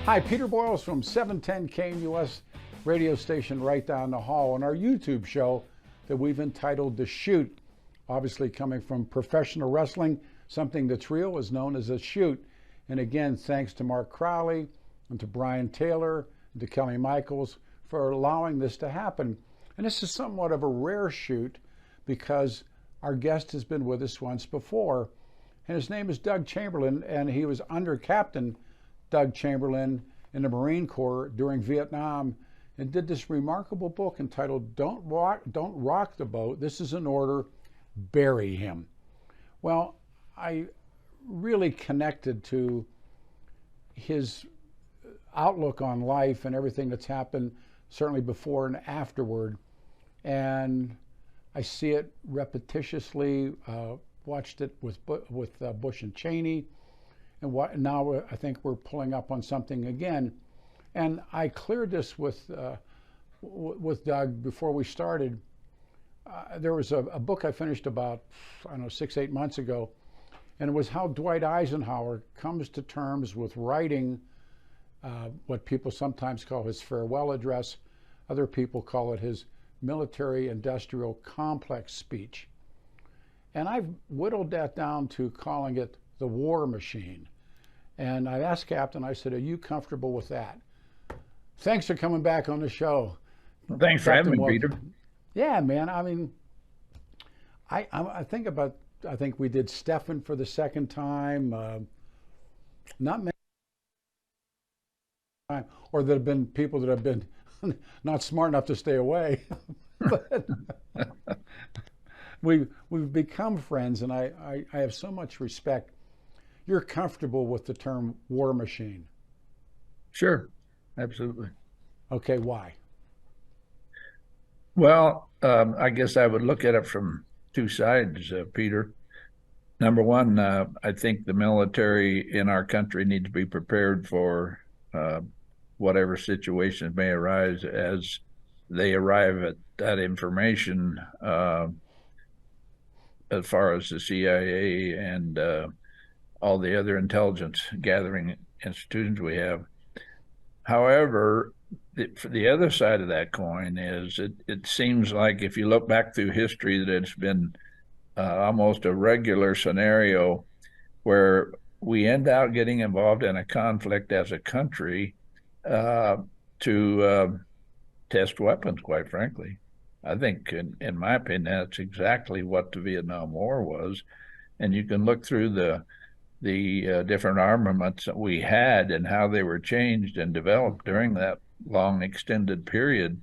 Hi, Peter Boyles from 710 KMUS radio station right down the hall, and our YouTube show that we've entitled The Shoot. Obviously coming from professional wrestling, something that's real is known as a shoot. And again, thanks to Mark Crowley and to Brian Taylor and to Kelly Michaels for allowing this to happen. And this is somewhat of a rare shoot because our guest has been with us once before, and his name is Doug Chamberlain, and he was under Captain Doug Chamberlain in the Marine Corps during Vietnam, and did this remarkable book entitled Don't Rock the Boat. This is an order, bury him. Well, I really connected to his outlook on life and everything that's happened, certainly before and afterward. And I see it repetitiously, watched it with Bush and Cheney, and now I think we're pulling up on something again. And I cleared this with Doug before we started. There was a book I finished about, 6-8 months ago, and it was how Dwight Eisenhower comes to terms with writing what people sometimes call his farewell address. Other people call it his military-industrial complex speech. And I've whittled that down to calling it the war machine. And I asked Captain, I said, are you comfortable with that? Thanks for coming back on the show. Well, thanks for having me, Peter. Yeah, man. I mean, I think we did Stefan for the second time. Not many times, or there have been people that have been not smart enough to stay away. But we've become friends, and I have so much respect. You're comfortable with the term war machine? Sure, absolutely. Okay, why? Well, I guess I would look at it from two sides, Peter. Number one, I think the military in our country needs to be prepared for whatever situations may arise as they arrive at that information, as far as the CIA and all the other intelligence gathering institutions we have. However, the other side of that coin is it seems like if you look back through history that it's been almost a regular scenario where we end up getting involved in a conflict as a country to test weapons, quite frankly. I think, in my opinion, that's exactly what the Vietnam War was. And you can look through the different armaments that we had and how they were changed and developed during that long extended period.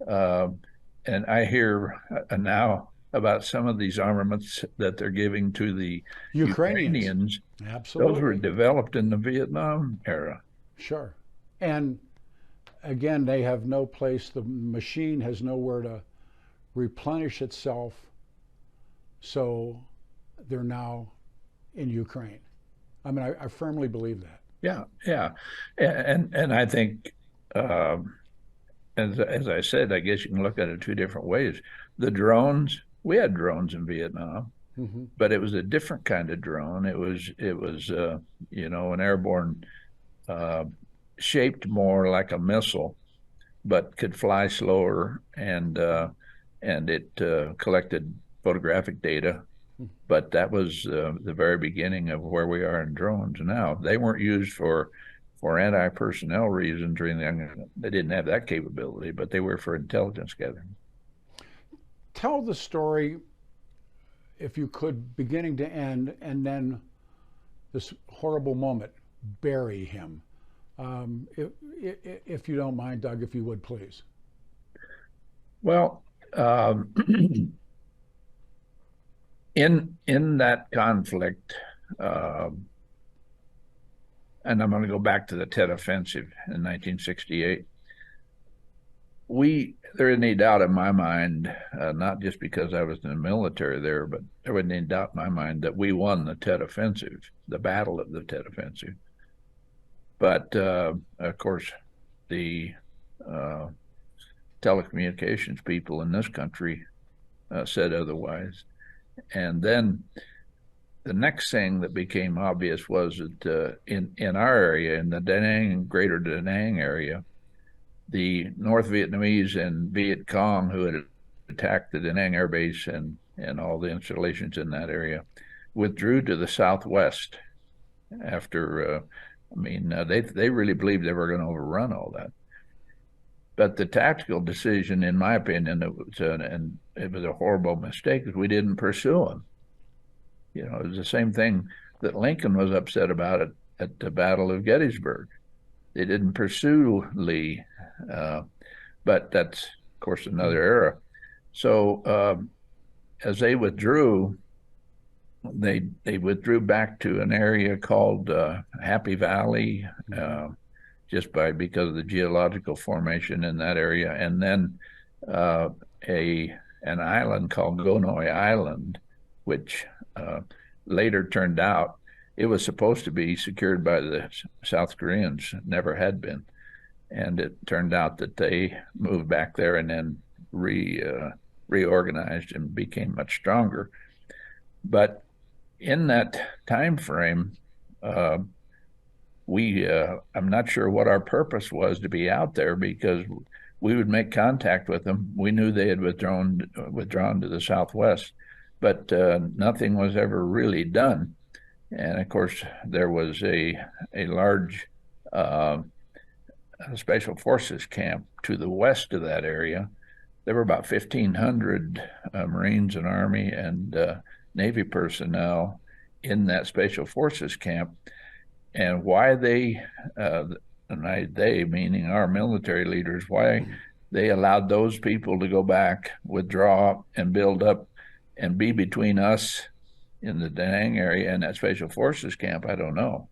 And I hear now about some of these armaments that they're giving to the Ukrainians. Absolutely. Those were developed in the Vietnam era. Sure. And again, they have no place, the machine has nowhere to replenish itself. So they're now in Ukraine. I mean, I firmly believe that. Yeah. And I think, as I said, I guess you can look at it two different ways. The drones, we had drones in Vietnam, but it was a different kind of drone. It was an airborne, shaped more like a missile, but could fly slower, and it collected photographic data. But that was the very beginning of where we are in drones now. They weren't used for anti-personnel reasons or anything. They didn't have that capability, but they were for intelligence gathering. Tell the story, if you could, beginning to end, and then this horrible moment, bury him. If you don't mind, Doug, if you would, please. Well, in that conflict, and I'm going to go back to the Tet Offensive in 1968. There isn't any doubt in my mind, not just because I was in the military there, but there wasn't any doubt in my mind that we won the Tet Offensive, the Battle of the Tet Offensive. But of course, the telecommunications people in this country said otherwise. And then the next thing that became obvious was that in our area, in the Da Nang, greater Da Nang area, the North Vietnamese and Viet Cong who had attacked the Da Nang Air Base and all the installations in that area withdrew to the southwest after, they really believed they were going to overrun all that. But the tactical decision, in my opinion, it was a horrible mistake, because we didn't pursue them. It was the same thing that Lincoln was upset about at the Battle of Gettysburg. They didn't pursue Lee, but that's, of course, another era. So as they withdrew, they withdrew back to an area called Happy Valley, just because of the geological formation in that area, and then an island called Gonoi Island, which later turned out it was supposed to be secured by the South Koreans, never had been, and it turned out that they moved back there and then reorganized and became much stronger. But in that time frame, I'm not sure what our purpose was to be out there, because we would make contact with them. We knew they had withdrawn to the southwest, but nothing was ever really done. And of course, there was a large special forces camp to the west of that area. There were about 1,500 Marines and Army and Navy personnel in that special forces camp. And why they meaning our military leaders, why they allowed those people to go back, withdraw, and build up and be between us in the Da Nang area and that special forces camp, I don't know.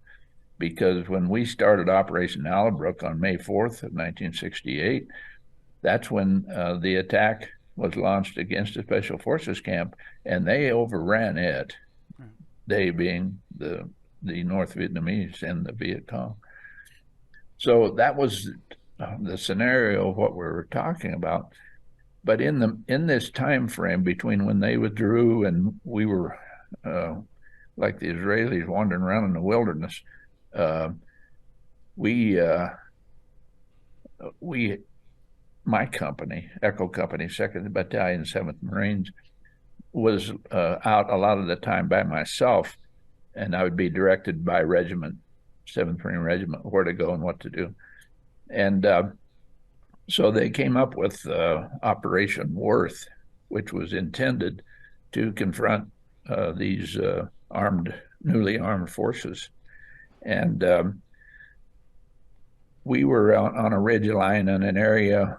Because when we started Operation Allabrook on May 4th of 1968, that's when the attack was launched against the special forces camp, and they overran it, they being the North Vietnamese and the Viet Cong. So that was the scenario of what we were talking about. But in this time frame between when they withdrew and we were like the Israelis wandering around in the wilderness, my company, Echo Company, 2nd Battalion, 7th Marines, was out a lot of the time by myself, and I would be directed by regiment, 7th Marine Regiment, where to go and what to do. And so they came up with Operation Worth, which was intended to confront these newly armed forces. And we were on a ridge line in an area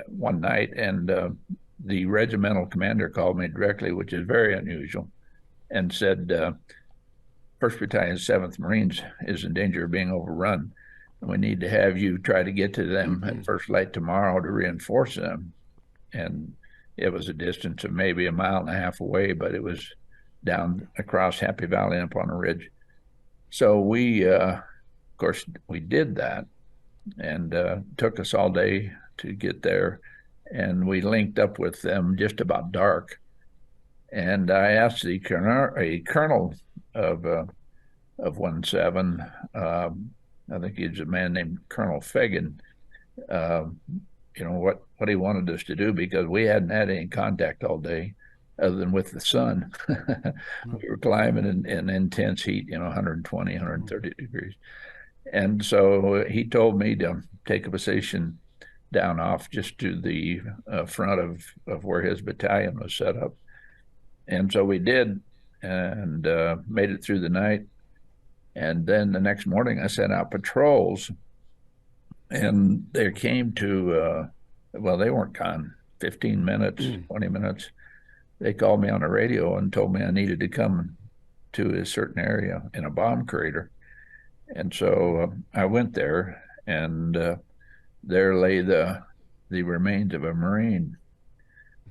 one night, and the regimental commander called me directly, which is very unusual, and said, 1st Battalion, 7th Marines is in danger of being overrun. And we need to have you try to get to them at first light tomorrow to reinforce them. And it was a distance of maybe 1.5 miles away, but it was down across Happy Valley up on a ridge. So we, of course, we did that, and took us all day to get there. And we linked up with them just about dark. And I asked a colonel of 1-7, I think he's a man named Colonel Fagan, what he wanted us to do, because we hadn't had any contact all day other than with the sun. We were climbing in intense heat, 120, 130 degrees. And so he told me to take a position down off just to the front of where his battalion was set up. And so we did, and made it through the night. And then the next morning I sent out patrols, and they came to, they weren't gone 15 minutes, 20 minutes. They called me on the radio and told me I needed to come to a certain area in a bomb crater. And so I went there, and there lay the remains of a Marine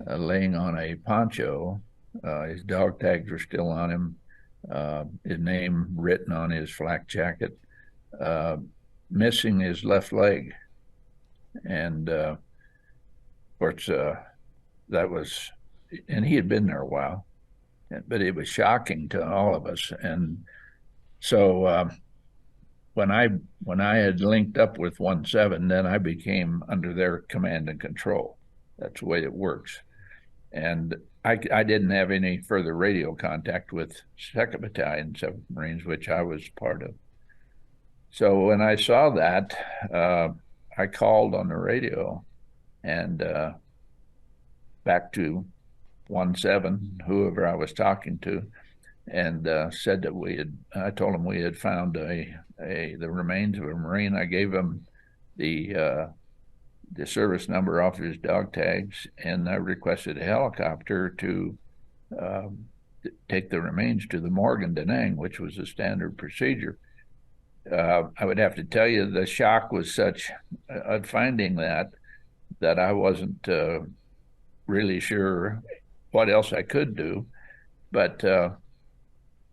laying on a poncho. His dog tags were still on him, his name written on his flak jacket, missing his left leg. And of course, that was, and he had been there a while. but it was shocking to all of us. And so when I had linked up with 17, then I became under their command and control. That's the way it works. And I didn't have any further radio contact with 2nd Battalion, 7th Marines, which I was part of. So when I saw that, I called on the radio and back to 17, whoever I was talking to, and said that I told him we had found the remains of a Marine. I gave him the service number off his dog tags, and I requested a helicopter to take the remains to the morgue in Da Nang, which was a standard procedure. I would have to tell you the shock was such at finding that I wasn't really sure what else I could do. But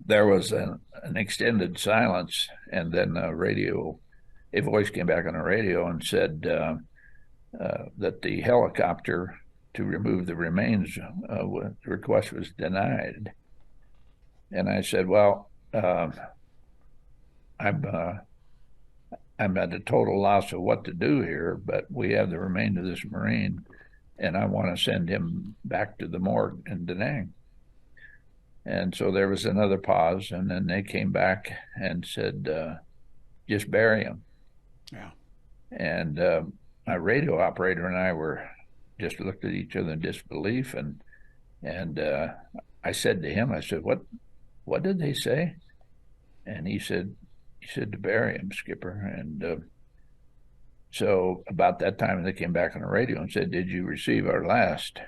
there was an extended silence, and then a voice came back on the radio and said that the helicopter to remove the remains, the request was denied. And I said, well, I'm at a total loss of what to do here, but we have the remains of this Marine, and I want to send him back to the morgue in Da Nang. And so there was another pause, and then they came back and said, just bury him. Yeah. And my radio operator and I just looked at each other in disbelief, and I said to him, I said, what did they say? And he said to bury him, Skipper. And so about that time, they came back on the radio and said, did you receive our last?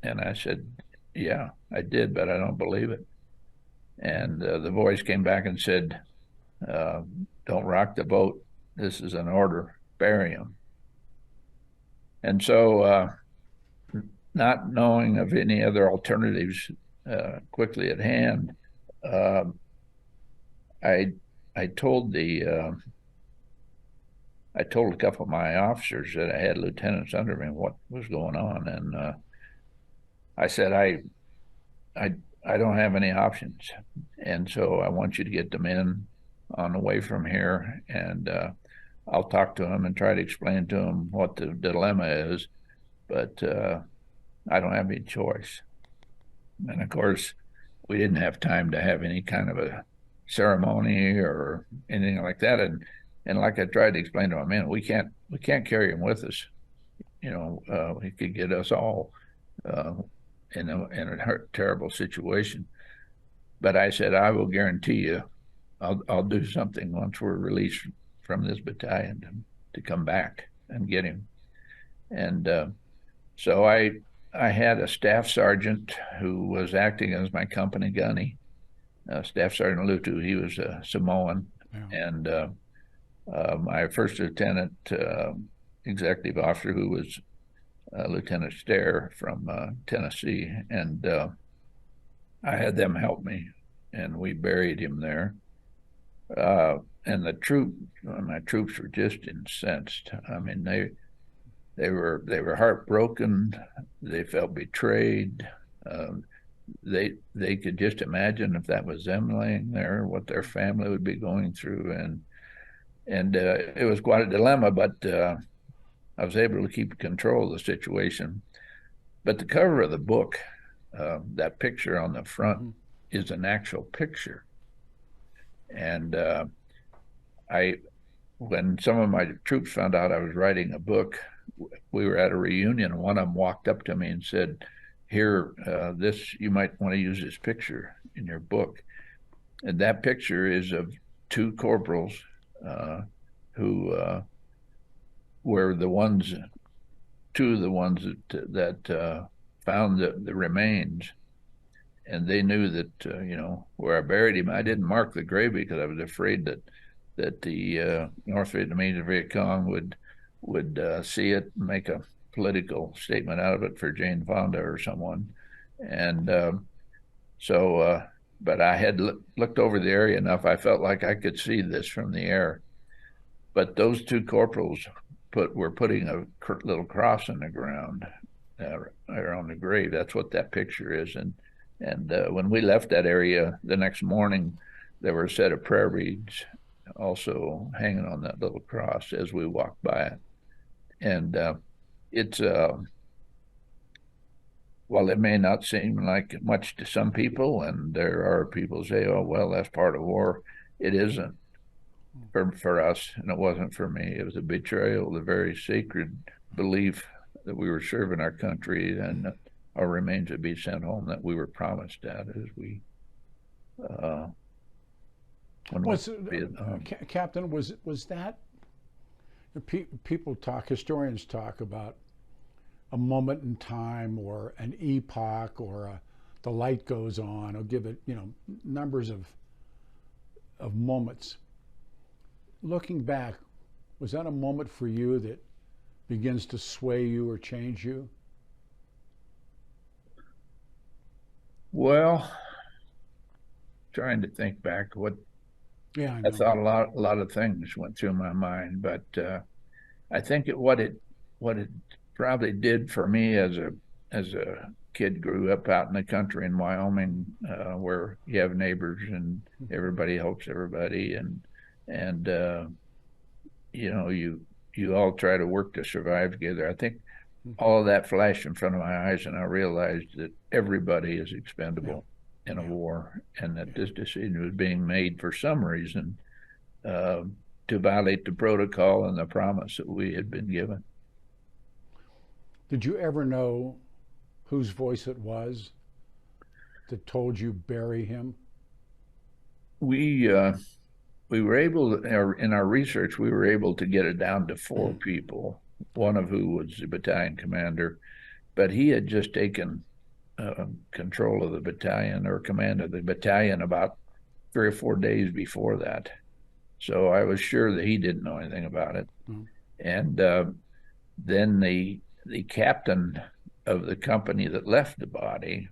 And I said, yeah, I did, but I don't believe it. And the voice came back and said, don't rock the boat. This is an order. Bury him. And so not knowing of any other alternatives quickly at hand, I told a couple of my officers that I had lieutenants under me what was going on, and I said, I don't have any options, and so I want you to get the men on the way from here, and I'll talk to them and try to explain to them what the dilemma is, but I don't have any choice. And of course, we didn't have time to have any kind of a ceremony or anything like that. And like I tried to explain to my men, we can't carry him with us. He could get us all in a terrible situation. But I said, I will guarantee you, I'll do something once we're released from this battalion to come back and get him. And so I had a staff sergeant who was acting as my company gunny, Staff Sergeant Lutu. He was a Samoan. Yeah. And my first lieutenant executive officer, who was Lieutenant Stair from Tennessee, and I had them help me, and we buried him there. And my troops were just incensed. I mean, they were heartbroken. They felt betrayed. They could just imagine if that was them laying there, what their family would be going through, and it was quite a dilemma. But I was able to keep control of the situation. But the cover of the book, that picture on the front, is an actual picture. And when some of my troops found out I was writing a book, we were at a reunion, and one of them walked up to me and said, here, you might want to use this picture in your book. And that picture is of two corporals who were two of the ones that found the remains. And they knew that, where I buried him, I didn't mark the grave because I was afraid that the North Vietnamese and Viet Cong would see it and make a political statement out of it for Jane Fonda or someone. And but I had looked over the area enough, I felt like I could see this from the air. But those two corporals were putting a little cross in the ground around the grave. That's what that picture is. And And when we left that area the next morning, there were a set of prayer beads also hanging on that little cross as we walked by it. And it's while it may not seem like much to some people, and there are people who say, "Oh, well, that's part of war," it isn't for us, and it wasn't for me. It was a betrayal of the very sacred belief that we were serving our country and our remains would be sent home that we were promised that as we Captain, was that people talk, historians talk about a moment in time or an epoch or the light goes on, or give it, numbers of moments. Looking back, was that a moment for you that begins to sway you or change you? Well, trying to think back, I thought a lot of things went through my mind, but I think what it probably did for me as a kid, grew up out in the country in Wyoming, where you have neighbors and everybody helps everybody, and you all try to work to survive together. I think all of that flashed in front of my eyes, and I realized that everybody is expendable in a war, and that this decision was being made for some reason to violate the protocol and the promise that we had been given. Did you ever know whose voice it was that told you bury him? We were able to, in our research, we were able to get it down to 4 people, one of who was the battalion commander, but he had just taken control of the battalion or command of the battalion about 3 or 4 days before that. So I was sure that he didn't know anything about it. And then the captain of the company that left the body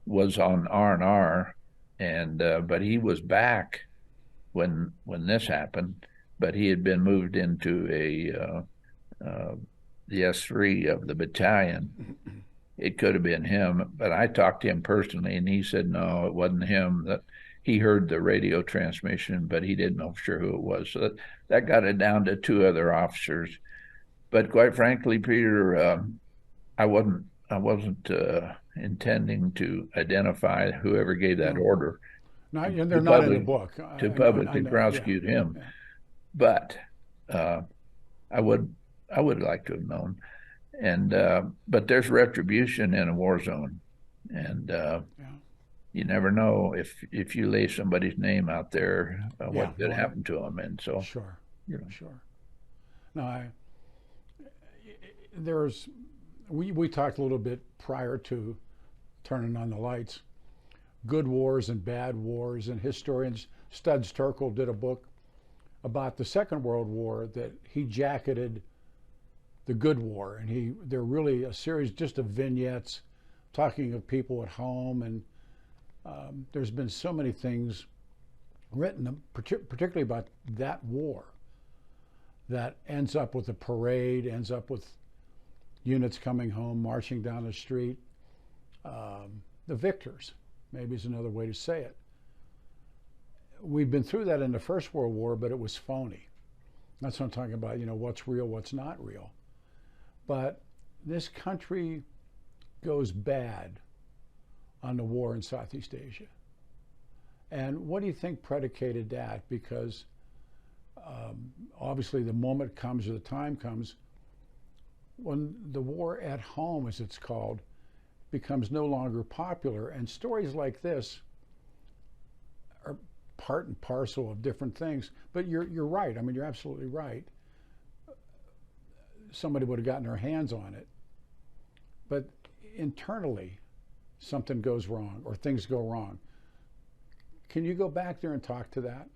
was on R&R, but he was back when this happened, but he had been moved into the S3 of the battalion. It could have been him, but I talked to him personally, and he said no, it wasn't him. That he heard the radio transmission, but he didn't know for sure who it was. So that got it down to 2 other officers. But quite frankly, Peter, I wasn't intending to identify whoever gave that order. No, they're not in the book. To publicly prosecute him. Yeah. But I would like to have known. And but there's retribution in a war zone, and you never know if you lay somebody's name out there, what could happen to them. And so, sure. No, we talked a little bit prior to turning on the lights. Good wars and bad wars, and historians, Studs Terkel did a book about the Second World War that he jacketed the good war, and they're really a series just of vignettes talking of people at home, and there's been so many things written, particularly about that war, that ends up with a parade, ends up with units coming home, marching down the street. The victors, maybe is another way to say it. We've been through that in the First World War, but it was phony. That's what I'm talking about, what's real, what's not real. But this country goes bad on the war in Southeast Asia. And what do you think predicated that? Because obviously the moment comes, or the time comes, when the war at home, as it's called, becomes no longer popular. And stories like this are part and parcel of different things. But you're right. I mean, you're absolutely right. Somebody would have gotten their hands on it. But internally, something goes wrong, or things go wrong. Can you go back there and talk to that?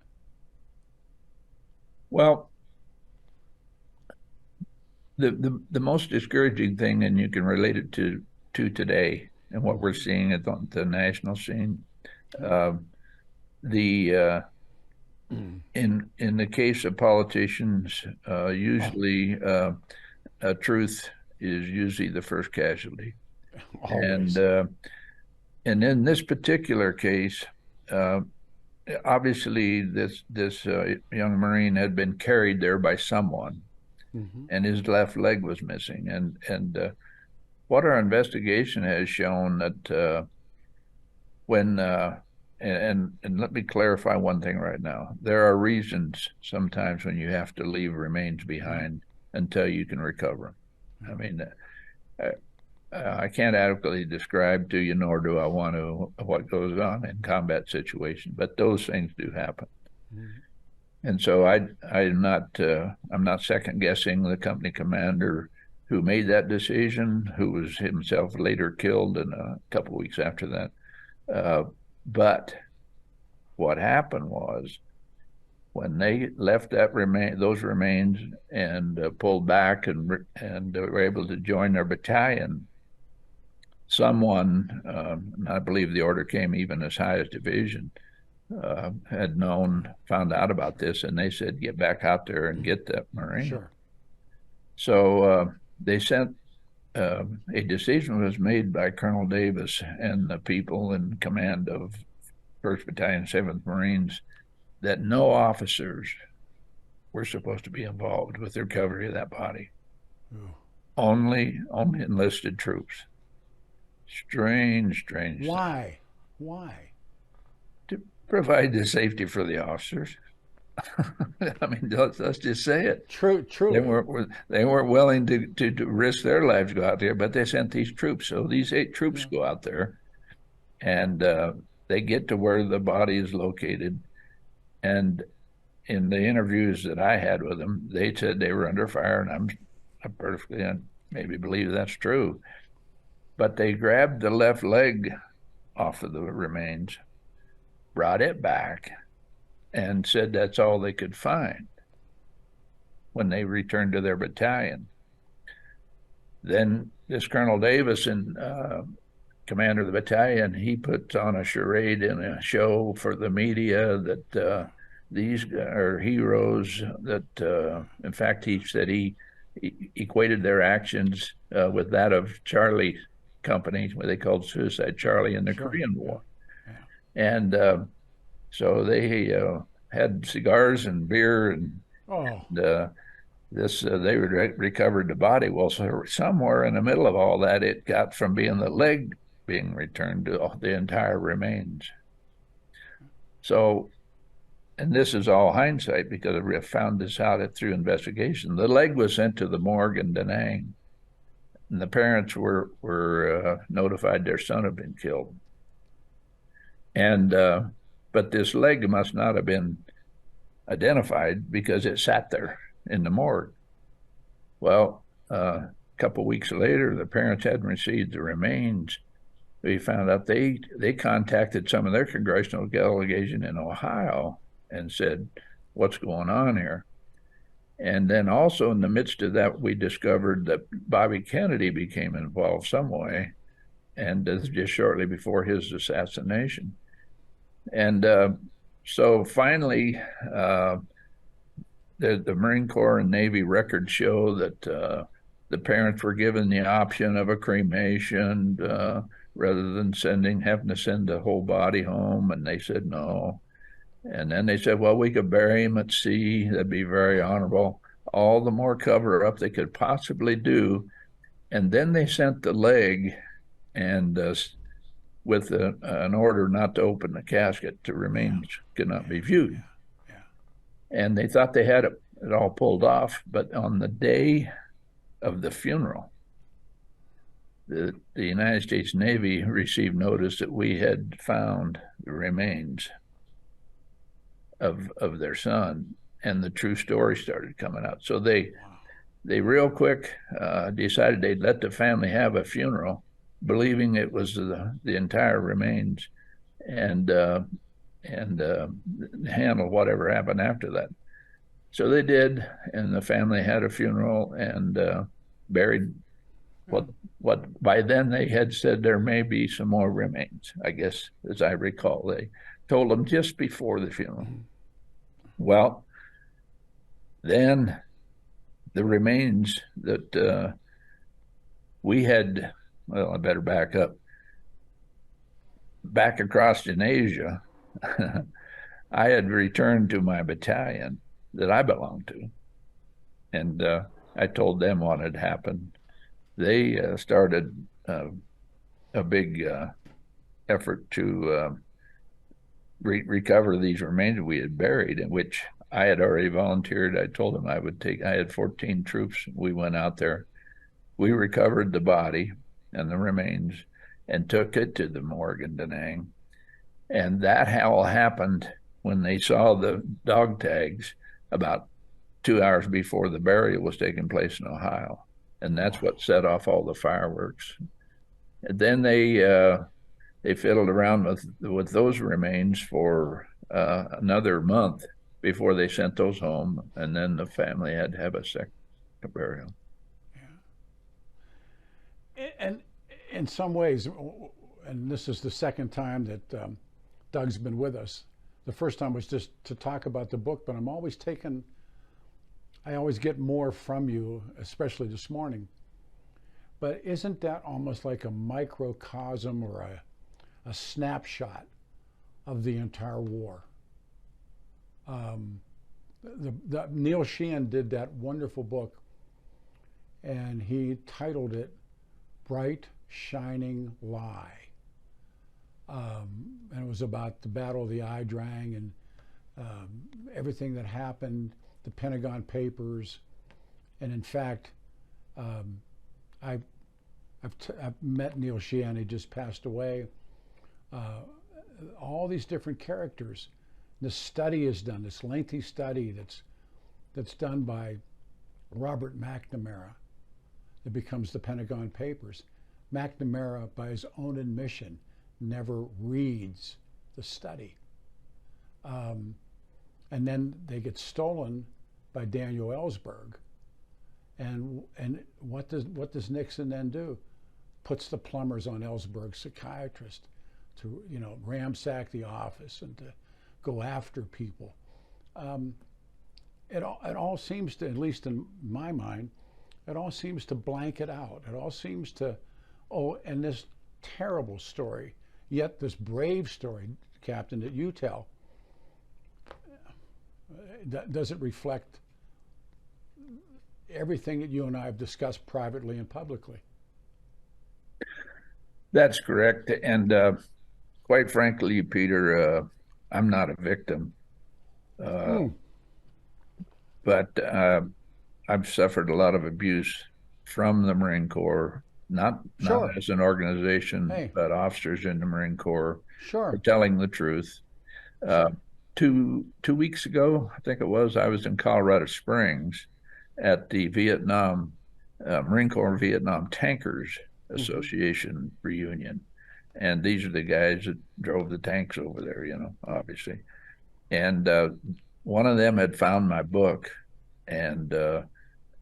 Well, the most discouraging thing, and you can relate it to today and what we're seeing at the national scene, in the case of politicians, usually truth is usually the first casualty. Always. And And in this particular case, obviously this young Marine had been carried there by someone, and his left leg was missing. And what our investigation has shown that when and let me clarify one thing right now. There are reasons sometimes when you have to leave remains behind until you can recover them. I mean, I can't adequately describe to you, nor do I want to, what goes on in combat situations, but those things do happen. And so I'm not second guessing the company commander who made that decision, who was himself later killed in a couple of weeks after that. But what happened was, when they left those remains and pulled back and were able to join their battalion, someone, I believe the order came even as high as division, found out about this, and they said, get back out there and get that Marine. Sure. So they sent, a decision was made by Colonel Davis and the people in command of 1st Battalion, 7th Marines, that no officers were supposed to be involved with the recovery of that body. Only enlisted troops. Strange. Why? To provide the safety for the officers. I mean, let's just say it. True. They weren't willing to risk their lives to go out there, but they sent these troops. So these 8 troops go out there, and they get to where the body is located. And in the interviews that I had with them, they said they were under fire, and I perfectly maybe believe that's true. But they grabbed the left leg off of the remains, brought it back, and said that's all they could find when they returned to their battalion. Then this Colonel Davis, commander of the battalion, he puts on a charade and a show for the media that these are heroes, that in fact he said he equated their actions with that of Charlie Company, what they called Suicide Charlie in the Korean War. And so they had cigars and beer, and they recovered the body. Well, so somewhere in the middle of all that, it got from being the leg being returned to the entire remains. So, and this is all hindsight because we found this out through investigation. The leg was sent to the morgue in Da Nang, and the parents were notified their son had been killed. And but this leg must not have been identified because it sat there in the morgue. Well, a couple of weeks later, the parents hadn't received the remains. We found out they contacted some of their congressional delegation in Ohio and said, what's going on here? And then also in the midst of that, we discovered that Bobby Kennedy became involved some way, and just shortly before his assassination. And so finally, the Marine Corps and Navy records show that the parents were given the option of a cremation rather than having to send the whole body home, and they said no. And then they said, well, we could bury him at sea. That'd be very honorable. All the more cover up they could possibly do. And then they sent the leg and with an order not to open the casket, to remains could not be viewed. And they thought they had it all pulled off. But on the day of the funeral, the United States Navy received notice that we had found the remains of their son, and the true story started coming out. So they real quick decided they'd let the family have a funeral, believing it was the entire remains, and handle whatever happened after that. So they did, and the family had a funeral and buried what by then they had said there may be some more remains, I guess, as I recall. They told them just before the funeral. Well, then the remains that we had, well, I better back up. back across in Asia, I had returned to my battalion that I belonged to, and I told them what had happened. They started a big effort to recover these remains we had buried, in which I had already volunteered. I told them I would take, I had 14 troops. We went out there. We recovered the body and the remains and took it to the morgue in Da Nang. And that all happened when they saw the dog tags about 2 hours before the burial was taking place in Ohio. And that's what set off all the fireworks. And then they fiddled around with those remains for another month before they sent those home, and then the family had to have a second burial. Yeah. And in some ways, and this is the second time that Doug's been with us. The first time was just to talk about the book, but I always get more from you, especially this morning. But isn't that almost like a microcosm or a snapshot of the entire war? Neil Sheehan did that wonderful book, and he titled it Bright Shining Lie. And it was about the Battle of the Ai Drang and everything that happened, the Pentagon Papers. And in fact, I've met Neil Sheehan, he just passed away. All these different characters. This study is done, this lengthy study that's done by Robert McNamara that becomes the Pentagon Papers. McNamara, by his own admission, never reads the study. And then they get stolen by Daniel Ellsberg. And what does Nixon then do? Puts the plumbers on Ellsberg's psychiatrist to ransack the office and to go after people. It all seems to, at least in my mind, it all seems to blank it out. It all seems to, and this terrible story, yet this brave story, Captain, that you tell, does it reflect everything that you and I have discussed privately and publicly? That's correct. And quite frankly, Peter, I'm not a victim. But I've suffered a lot of abuse from the Marine Corps, not as an organization, but officers in the Marine Corps for telling the truth. 2 weeks ago, I think it was, I was in Colorado Springs at the Marine Corps Vietnam Tankers Association reunion. And these are the guys that drove the tanks over there, obviously. And one of them had found my book, and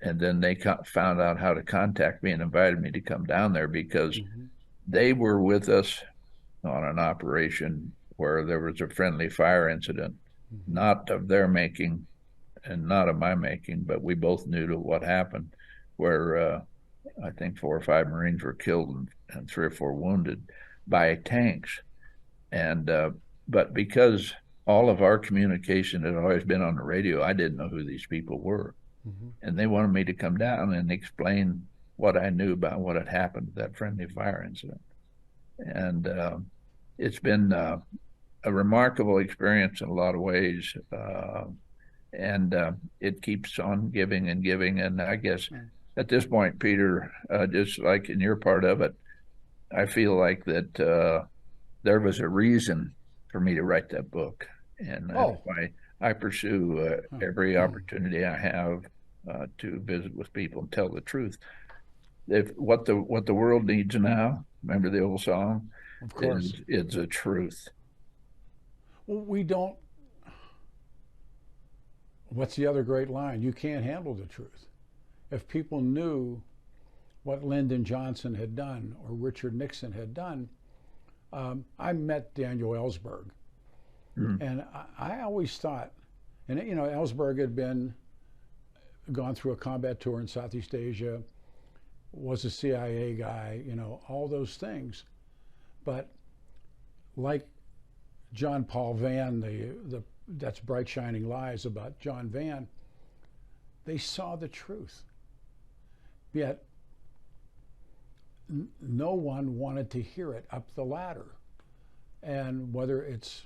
then they found out how to contact me and invited me to come down there because they were with us on an operation where there was a friendly fire incident, not of their making and not of my making, but we both knew to what happened, where I think 4 or 5 Marines were killed and 3 or 4 wounded by tanks. And but because all of our communication had always been on the radio, I didn't know who these people were. And they wanted me to come down and explain what I knew about what had happened to that friendly fire incident. And it's been a remarkable experience in a lot of ways. And it keeps on giving and giving. And I guess at this point, Peter, just like in your part of it, I feel like that there was a reason for me to write that book. And that's why I pursue every opportunity I have to visit with people and tell the truth. What the world needs now, remember the old song? Of course. It's a truth. Well, we don't. What's the other great line? You can't handle the truth. If people knew what Lyndon Johnson had done or Richard Nixon had done, I met Daniel Ellsberg. And I always thought, and Ellsberg had gone through a combat tour in Southeast Asia, was a CIA guy, all those things. But like John Paul Van, that's Bright Shining Lies about John Van, they saw the truth. Yet no one wanted to hear it up the ladder. And whether it's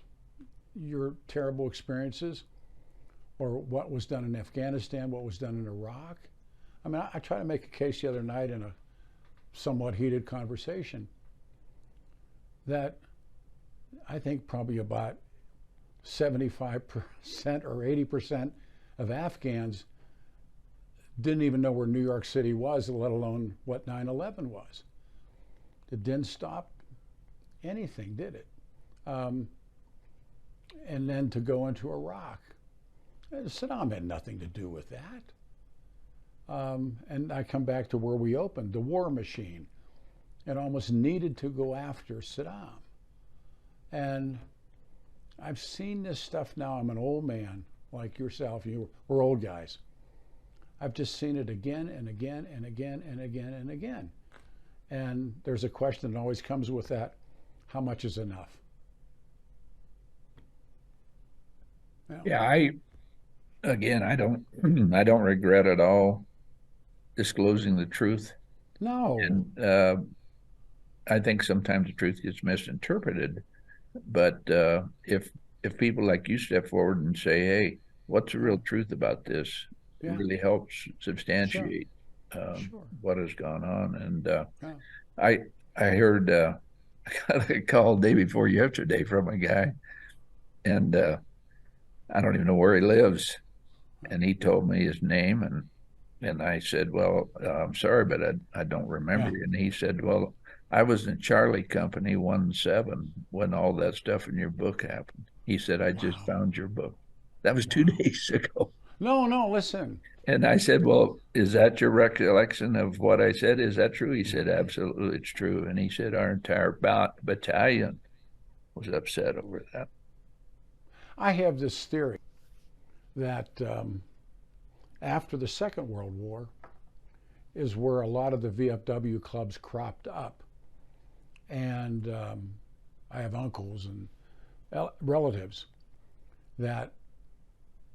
your terrible experiences or what was done in Afghanistan, what was done in Iraq. I mean, I tried to make a case the other night in a somewhat heated conversation that I think probably about 75% or 80% of Afghans didn't even know where New York City was, let alone what 9/11 was. It didn't stop anything, did it? And then to go into Iraq. Saddam had nothing to do with that. And I come back to where we opened, the war machine. It almost needed to go after Saddam. And I've seen this stuff now. I'm an old man like yourself. We're old guys. I've just seen it again and again and again and again and again. And there's a question that always comes with that: how much is enough? Yeah, I don't I don't regret at all disclosing the truth. No. And I think sometimes the truth gets misinterpreted. But if people like you step forward and say, "Hey, what's the real truth about this?" Yeah. It really helps substantiate Sure. what has gone on. And Yeah. I heard I got a call day before yesterday from a guy, and I don't even know where he lives, and he told me his name, and I said, "Well, I'm sorry, but I don't remember." Yeah. And he said, "Well, I was in Charlie Company 1-7 when all that stuff in your book happened." He said, "I just found your book." That was 2 days ago. No, listen. And I said, "Well, is that your recollection of what I said? Is that true?" He said, "Absolutely, it's true." And he said, "Our entire battalion was upset over that." I have this theory that after the Second World War is where a lot of the VFW clubs cropped up. And I have uncles and relatives that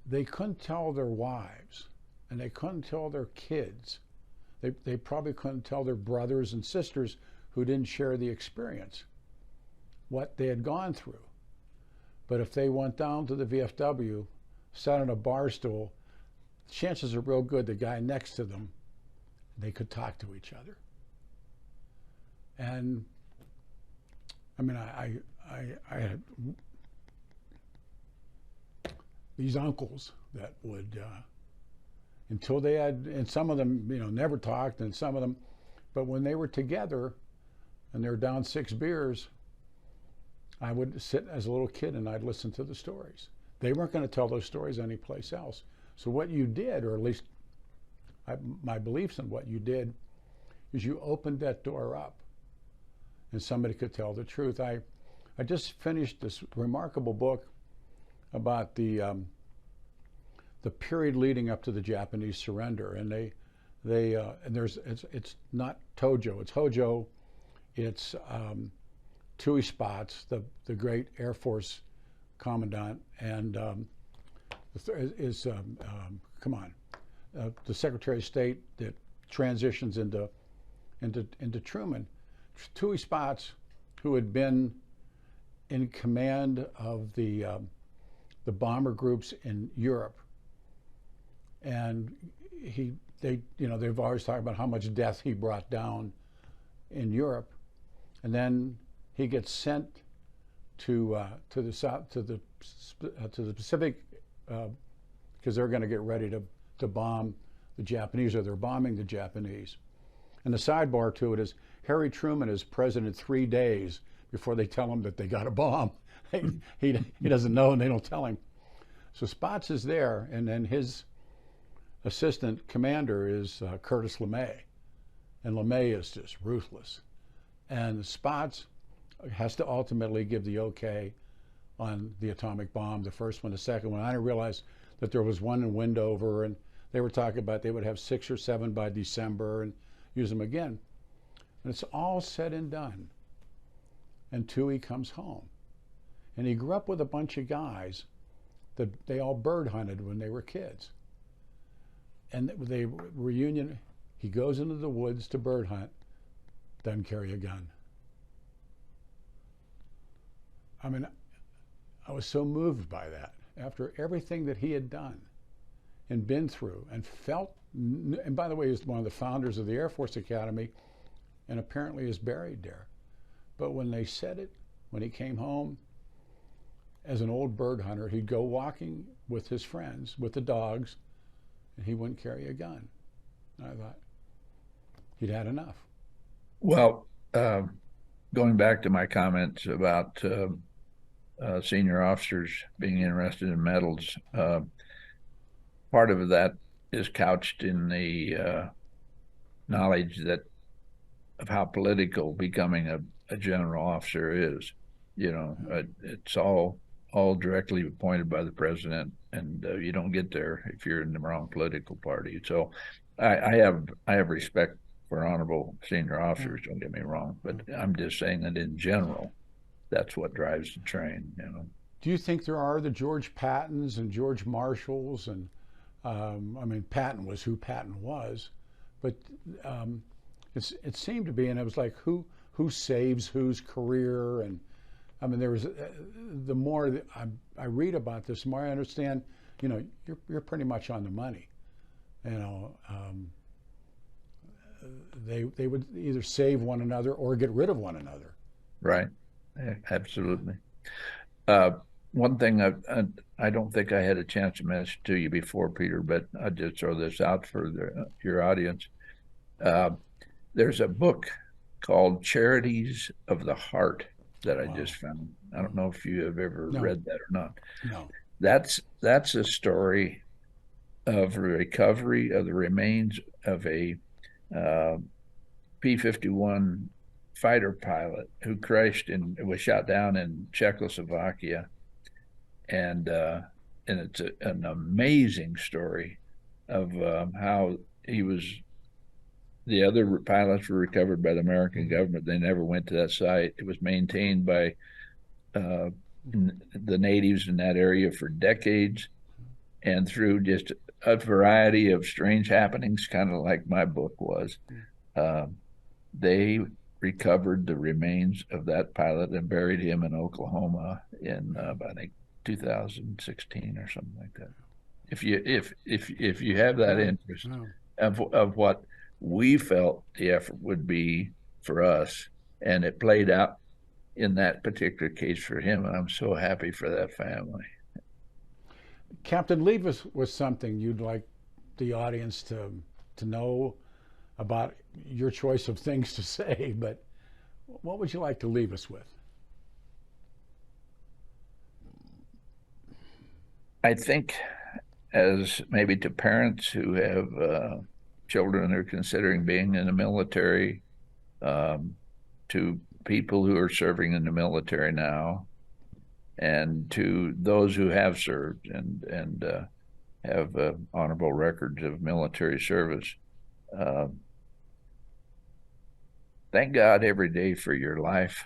they couldn't tell their wives and they couldn't tell their kids. They probably couldn't tell their brothers and sisters who didn't share the experience what they had gone through. But if they went down to the VFW, sat on a bar stool, chances are real good the guy next to them, they could talk to each other. And I mean, I had these uncles that would, until they had, and some of them, never talked, and some of them, but when they were together and they were down 6 beers, I would sit as a little kid and I'd listen to the stories. They weren't going to tell those stories anyplace else. So what you did, or at least my beliefs in what you did, is you opened that door up and somebody could tell the truth. I just finished this remarkable book about the period leading up to the Japanese surrender, and it's not Tojo, it's Hojo, it's Tui Spots, the great Air Force commandant, and the Secretary of State that transitions into Truman. Tui Spots, who had been in command of the bomber groups in Europe, and they've always talked about how much death he brought down in Europe, and then he gets sent to the south, to the Pacific, because they're going to get ready to bomb the Japanese, or they're bombing the Japanese. And the sidebar to it is Harry Truman is president 3 days before they tell him that they got a bomb. he doesn't know, and they don't tell him. So Spots is there, and then his assistant commander is Curtis LeMay, and LeMay is just ruthless. And Spots has to ultimately give the okay on the atomic bomb, the first one, the second one. I didn't realize that there was one in Wendover, and they were talking about they would have 6 or 7 by December and use them again. And it's all said and done. And Tui comes home. And he grew up with a bunch of guys that they all bird hunted when they were kids. And they reunion, he goes into the woods to bird hunt, doesn't carry a gun. I mean, I was so moved by that after everything that he had done and been through and felt. And by the way, he's one of the founders of the Air Force Academy and apparently is buried there. But when they said it, when he came home, as an old bird hunter, he'd go walking with his friends, with the dogs, and he wouldn't carry a gun. And I thought, he'd had enough. Well, going back to my comments about senior officers being interested in medals, part of that is couched in the knowledge of how political becoming a general officer is. You know, it's all directly appointed by the president, and you don't get there if you're in the wrong political party. So I have respect for honorable senior officers, don't get me wrong, but I'm just saying that in general, that's what drives the train, you know. Do you think there are the George Pattons and George Marshalls and I mean, Patton was who Patton was, but it seemed to be, and it was like who saves whose career, and I mean, there was the more I read about this, the more I understand. You know, you're pretty much on the money. You know, they would either save one another or get rid of one another. Right, absolutely. One thing I don't think I had a chance to mention to you before, Peter, but I'll just throw this out for your audience. There's a book called Charities of the Heart that I just found. I don't know if you have ever read that or not. No. That's a story of recovery of the remains of a P-51 fighter pilot who crashed and was shot down in Czechoslovakia. And it's an amazing story of how the other pilots were recovered by the American government. They never went to that site. It was maintained by the natives in that area for decades, and through just a variety of strange happenings, kind of like my book was, they recovered the remains of that pilot and buried him in Oklahoma in I think 2016 or something like that. If you have that interest of what we felt the effort would be for us, and it played out in that particular case for him, and I'm so happy for that family. Captain, leave us with something you'd like the audience to know about your choice of things to say, but what would you like to leave us with? I think, as maybe to parents who have children who are considering being in the military, to people who are serving in the military now, and to those who have served and have honorable records of military service, thank God every day for your life,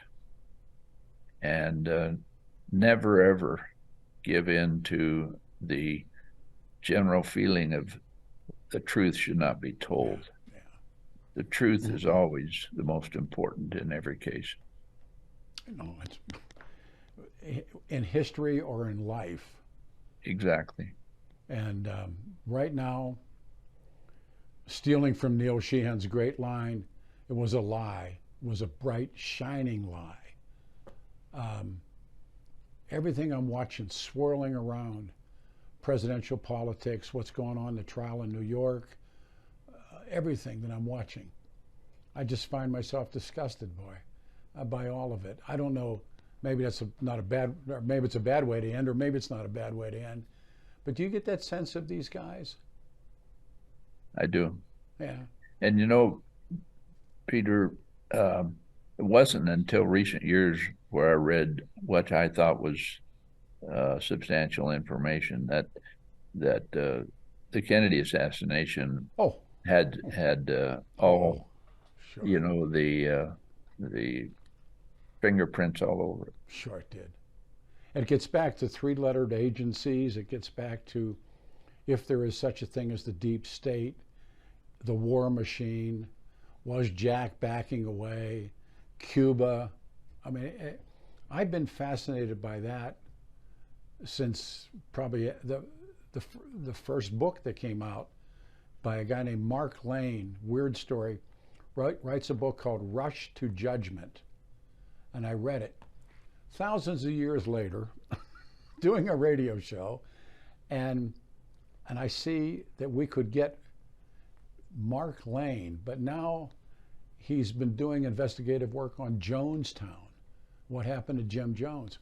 and never ever give in to the general feeling of the truth should not be told. Yeah. The truth is always the most important in every case. No, it's in history or in life. Exactly. And right now, stealing from Neil Sheehan's great line, it was a lie. It was a bright, shining lie. Everything I'm watching swirling around, presidential politics, what's going on, the trial in New York, everything that I'm watching, I just find myself disgusted by all of it. I don't know, maybe that's not a bad, or maybe it's a bad way to end, or maybe it's not a bad way to end. But do you get that sense of these guys? I do. Yeah. And you know, Peter, it wasn't until recent years where I read what I thought was substantial information that the Kennedy assassination had all, sure. you know, the fingerprints all over it. Sure it did. It gets back to three-lettered agencies. It gets back to if there is such a thing as the deep state, the war machine, was Jack backing away, Cuba. I mean, I've been fascinated by that since probably the first book that came out by a guy named Mark Lane, weird story, writes a book called Rush to Judgment. And I read it thousands of years later doing a radio show, and I see that we could get Mark Lane, but now he's been doing investigative work on Jonestown. What happened to Jim Jones?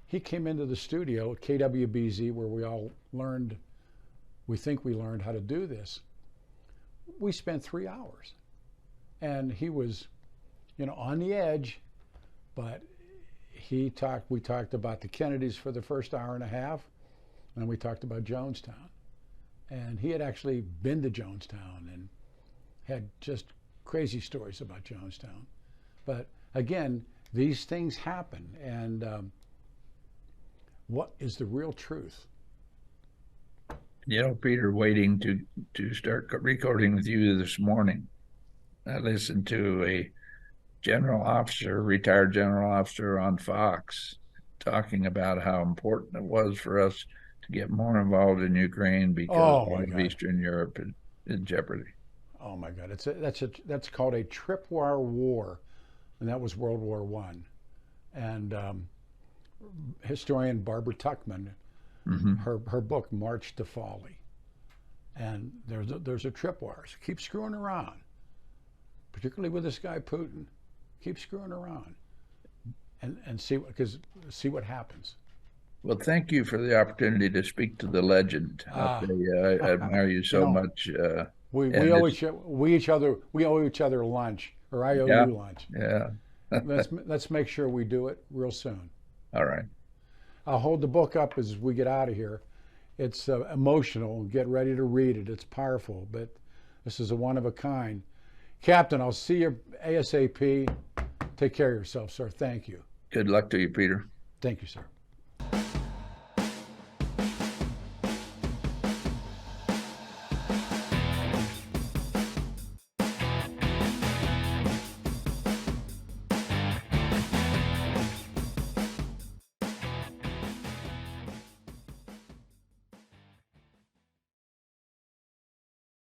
He came into the studio at KWBZ where we all learned, we think we learned how to do this. We spent 3 hours, and he was, on the edge, but we talked about the Kennedys for the first hour and a half, and then we talked about Jonestown. And he had actually been to Jonestown and had just crazy stories about Jonestown. But again, these things happen, and what is the real truth? Peter, waiting to start recording with you this morning, I listened to a retired general officer on Fox, talking about how important it was for us to get more involved in Ukraine because of Eastern Europe in jeopardy. Oh my God! That's called a tripwire war, and that was World War I. And historian Barbara Tuchman, her book March to Folly, and there's a tripwire. So keep screwing around, particularly with this guy Putin. Keep screwing around, and see what happens. Well, thank you for the opportunity to speak to the legend. I admire you so much. We owe each other lunch, or I owe you lunch. Yeah. let's make sure we do it real soon. All right. I'll hold the book up as we get out of here. It's emotional. Get ready to read it. It's powerful, but this is a one of a kind. Captain, I'll see you ASAP. Take care of yourself, sir. Thank you. Good luck to you, Peter. Thank you, sir.